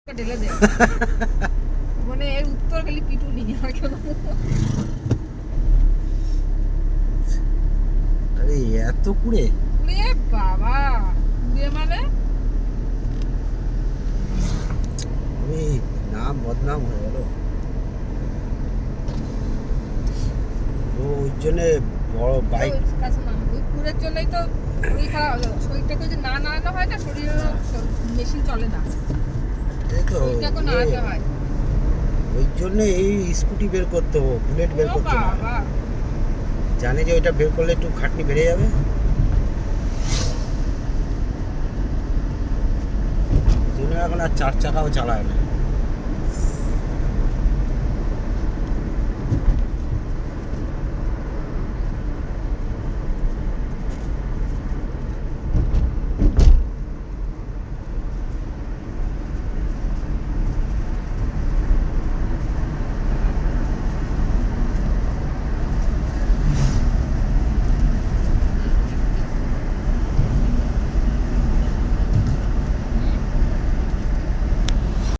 ঢেলে দে মানে এর উত্তর খালি পিটুনি আর কেন আরে এত কুড়ে ওরে বাবা কুড়ে মানে আমি নাম বদনাম হয়ে গেল ওই জন্য বড় বাইক কাছে না ওই কুড়ের জন্যই তো শরীর খারাপ হলো শরীরটাকে যে না নাড়ানো হয় না শরীরের মেশিন চলে না এই তো শরীরটাকে নাড়াতে হয় ওই জন্য এই স্কুটি বের করতে হবে বুলেট বের করতে হবে বাবা জানে যে ওইটা বের করলে একটু খাটনি বেড়ে যাবে জন্য এখন আর 4 চাকাও চালায় না